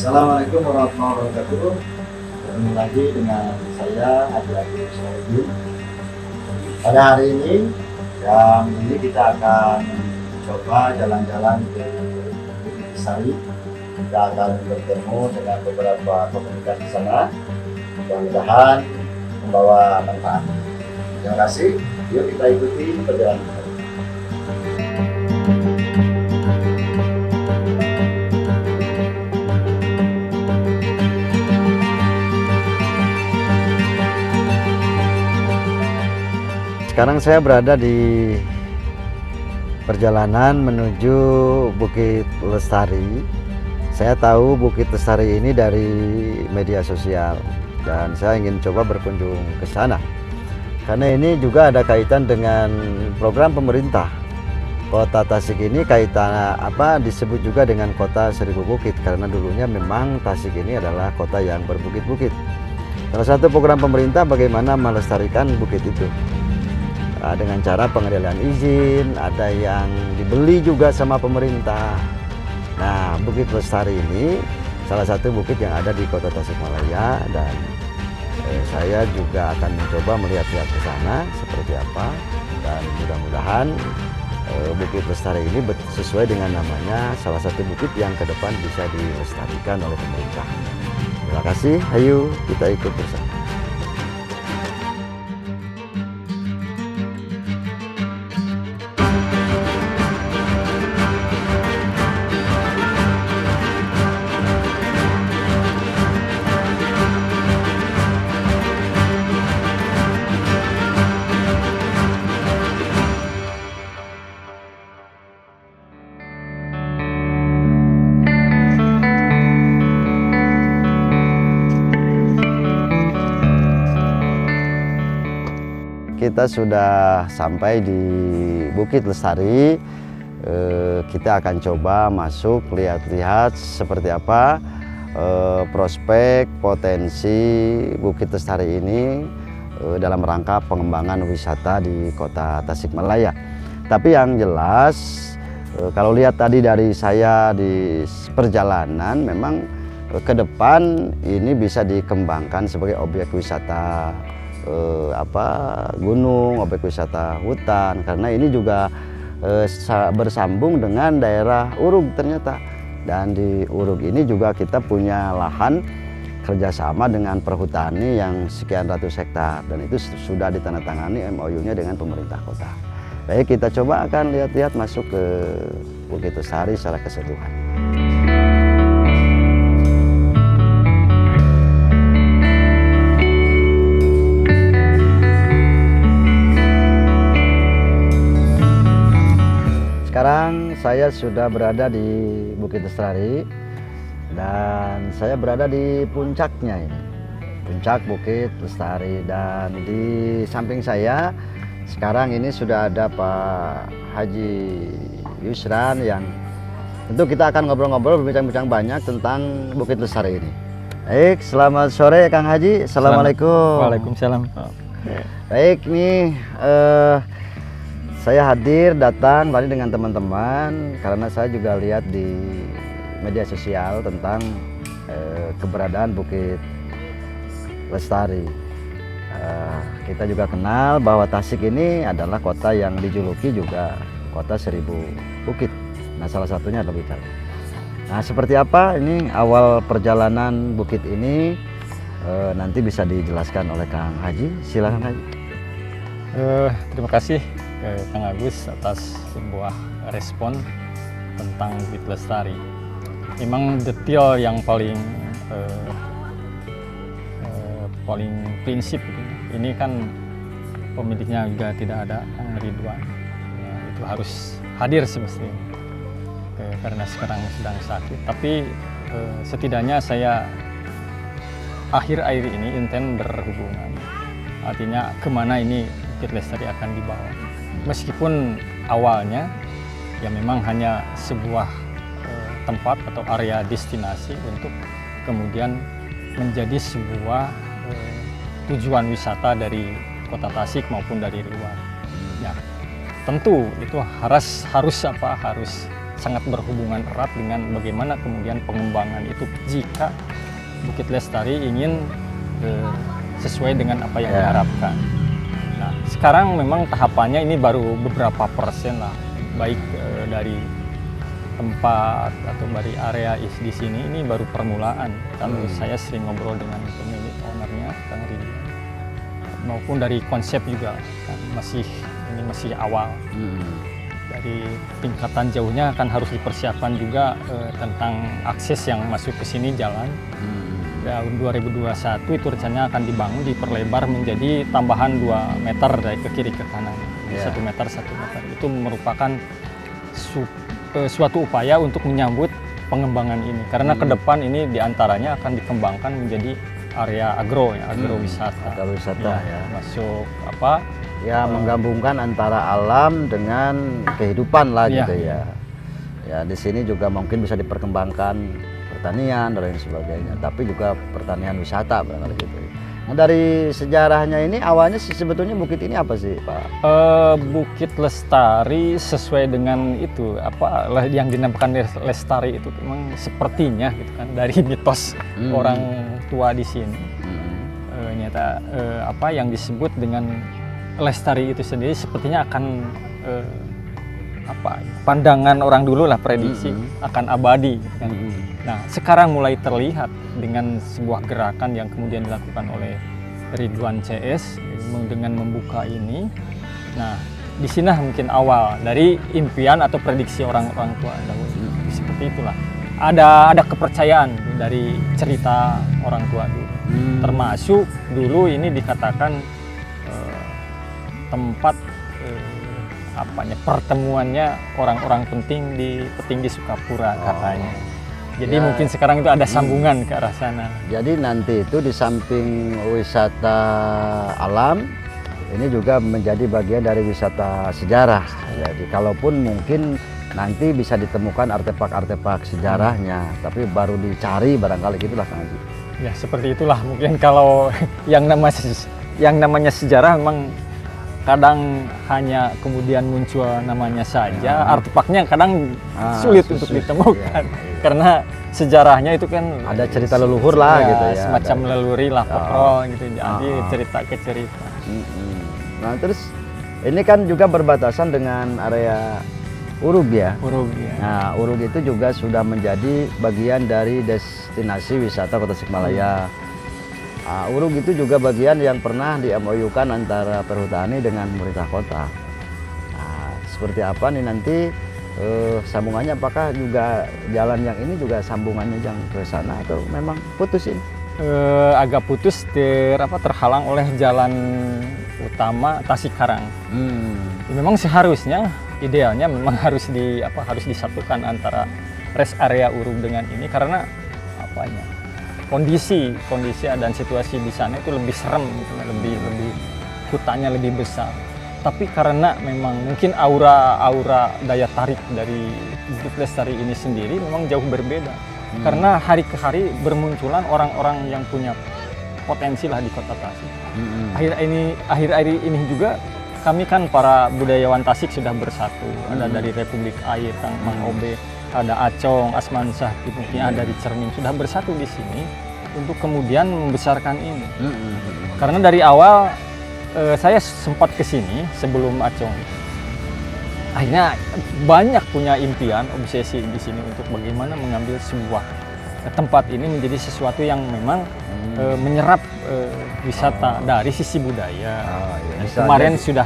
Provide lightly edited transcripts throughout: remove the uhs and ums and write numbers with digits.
Assalamualaikum warahmatullahi wabarakatuh. Ketemu lagi dengan saya Haji Agus Soedi. Pada hari ini kita akan coba jalan-jalan ke Bukit Lestari. Kita akan bertemu dengan beberapa komunitas di sana. Mudah-mudahan membawa manfaat. Terima kasih. Yuk kita ikuti perjalanan kita. Sekarang saya berada di perjalanan menuju Bukit Lestari. Saya tahu Bukit Lestari ini dari media sosial dan saya ingin coba berkunjung ke sana. Karena ini juga ada kaitan dengan program pemerintah. Kota Tasik ini kaitan disebut juga dengan kota seribu bukit karena dulunya memang Tasik ini adalah kota yang berbukit-bukit. Salah satu program pemerintah bagaimana melestarikan bukit itu. Dengan cara pengendalian izin, ada yang dibeli juga sama pemerintah. Nah, Bukit Lestari ini salah satu bukit yang ada di Kota Tasikmalaya dan saya juga akan mencoba melihat-lihat ke sana seperti apa dan mudah-mudahan Bukit Lestari ini sesuai dengan namanya salah satu bukit yang ke depan bisa dilestarikan oleh pemerintah. Terima kasih, ayo kita ikut bersama. Kita sudah sampai di Bukit Lestari. Kita akan coba masuk lihat-lihat seperti apa prospek potensi Bukit Lestari ini dalam rangka pengembangan wisata di Kota Tasikmalaya. Tapi yang jelas kalau lihat tadi dari saya di perjalanan memang ke depan ini bisa dikembangkan sebagai objek wisata gunung, objek wisata hutan karena ini juga bersambung dengan daerah Urug ternyata. Dan di Urug ini juga kita punya lahan kerjasama dengan perhutani yang sekian ratus hektar dan itu sudah ditandatangani MOU-nya dengan pemerintah kota. Baik, kita coba akan lihat-lihat masuk ke Bukit Lestari secara keseluruhan. Sekarang saya sudah berada di Bukit Lestari dan saya berada di puncaknya ini, puncak Bukit Lestari, dan di samping saya sekarang ini sudah ada Pak Haji Yusran yang tentu kita akan ngobrol-ngobrol berbincang-bincang banyak tentang Bukit Lestari ini. Baik, selamat sore Kang Haji. Assalamualaikum. Waalaikumsalam. Baik, nih saya datang tadi dengan teman-teman karena saya juga lihat di media sosial tentang keberadaan Bukit Lestari. Kita juga kenal bahwa Tasik ini adalah kota yang dijuluki juga kota seribu bukit. Nah, salah satunya adalah Blitar. Nah, seperti apa ini awal perjalanan bukit ini nanti bisa dijelaskan oleh Kang Haji. Silakan Haji. Terima kasih Kang Agus atas sebuah respon tentang Bukit Lestari. Memang detail yang paling prinsip ini kan pemiliknya juga tidak ada, Kang Ridwan. Ya, itu harus hadir semestinya karena sekarang sedang sakit. Tapi setidaknya saya akhir-akhir ini intens berhubungan. Artinya kemana ini Bukit Lestari akan dibawa. Meskipun awalnya ya memang hanya sebuah tempat atau area destinasi untuk kemudian menjadi sebuah tujuan wisata dari Kota Tasik maupun dari luar. Ya, tentu itu harus sangat berhubungan erat dengan bagaimana kemudian pengembangan itu jika Bukit Lestari ingin sesuai dengan apa yang diharapkan. Nah, sekarang memang tahapannya ini baru beberapa persen lah, baik dari tempat atau dari area di sini ini baru permulaan. Kalau saya sering ngobrol dengan pemilik ownernya, Kang Ridwan, maupun dari konsep juga kan ini masih awal. Dari tingkatan jauhnya kan harus dipersiapkan juga tentang akses yang masuk ke sini jalan. Tahun 2021 itu rencananya akan dibangun, diperlebar menjadi tambahan 2 meter dari ke kiri ke kanan. 1 meter, 1 meter. Itu merupakan suatu upaya untuk menyambut pengembangan ini. Karena ke depan ini diantaranya akan dikembangkan menjadi area agrowisata. Agrowisata ya. Masuk apa? Ya, menggabungkan antara alam dengan kehidupan lah gitu ya. Ya, di sini juga mungkin bisa diperkembangkan pertanian dan lain sebagainya, tapi juga pertanian wisata barangkali gitu. Nah, dari sejarahnya ini awalnya sebetulnya bukit ini apa sih, Pak? Bukit Lestari sesuai dengan itu apa yang dinamakan Lestari itu memang sepertinya gitu kan dari mitos orang tua di sini. Nyata apa yang disebut dengan Lestari itu sendiri sepertinya akan pandangan orang dulu lah, prediksi akan abadi gitu kan. Nah, sekarang mulai terlihat dengan sebuah gerakan yang kemudian dilakukan oleh Ridwan CS dengan membuka ini. Nah, di sini mungkin awal dari impian atau prediksi orang-orang tua dahulu. Seperti itulah. Ada kepercayaan dari cerita orang tua dulu. Termasuk dulu ini dikatakan tempat pertemuannya orang-orang penting di petinggi Sukapura katanya. Jadi mungkin sekarang itu ada sambungan ke arah sana. Jadi nanti itu di samping wisata alam, ini juga menjadi bagian dari wisata sejarah. Jadi kalaupun mungkin nanti bisa ditemukan artefak-artefak sejarahnya, tapi baru dicari barangkali gitulah Kang Haji. Ya seperti itulah mungkin kalau yang namanya sejarah memang kadang hanya kemudian muncul namanya saja, artefaknya kadang sulit untuk ditemukan. Karena sejarahnya itu kan ada cerita leluhur lah gitu ya. Semacam leluhur lah, petrol gitu, jadi cerita ke cerita. Nah terus ini kan juga berbatasan dengan area Urug ya. Urug ya. Nah Urug itu juga sudah menjadi bagian dari destinasi wisata Kota Tasikmalaya. Urug itu juga bagian yang pernah di-MOU-kan antara Perhutani dengan pemerintah kota. Nah, seperti apa nih nanti sambungannya, apakah juga jalan yang ini juga sambungannya yang ke sana atau memang putus ini? Agak putus terhalang oleh jalan utama Tasikkarang. Memang seharusnya idealnya memang harus disatukan antara rest area Urug dengan ini karena kondisi dan situasi di sana itu lebih serem gitu, lebih hutannya lebih besar. Tapi karena memang mungkin aura daya tarik dari Bukit Lestari ini sendiri memang jauh berbeda. Karena hari ke hari bermunculan orang-orang yang punya potensi lah di Kota Tasik. Akhir-akhir ini juga kami kan para budayawan Tasik sudah bersatu. Ada dari Republik Air, Kang Mang Obe, ada Acong, Asman Syah, ada dari Cermin, sudah bersatu di sini untuk kemudian membesarkan ini. Karena dari awal saya sempat ke sini sebelum Acong. Akhirnya banyak punya impian, obsesi di sini untuk bagaimana mengambil sebuah tempat ini menjadi sesuatu yang memang menyerap wisata dari sisi budaya. Kemarin sudah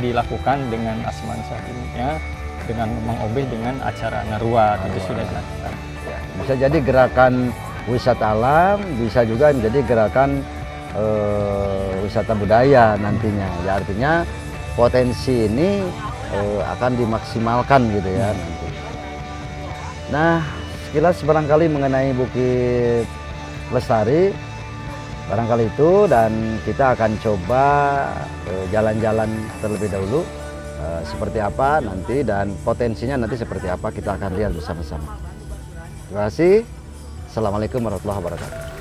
dilakukan dengan Asman Syah, dengan Mang Obeh dengan acara Ngaruat itu sudah dilakukan. Bisa jadi gerakan wisata alam, bisa juga menjadi gerakan wisata budaya nantinya. Ya artinya potensi ini akan dimaksimalkan gitu ya nanti. Nah, sekilas barangkali mengenai Bukit Lestari barangkali itu, dan kita akan coba jalan-jalan terlebih dahulu seperti apa nanti dan potensinya nanti seperti apa kita akan lihat bersama-sama. Terima kasih. Assalamualaikum warahmatullahi wabarakatuh.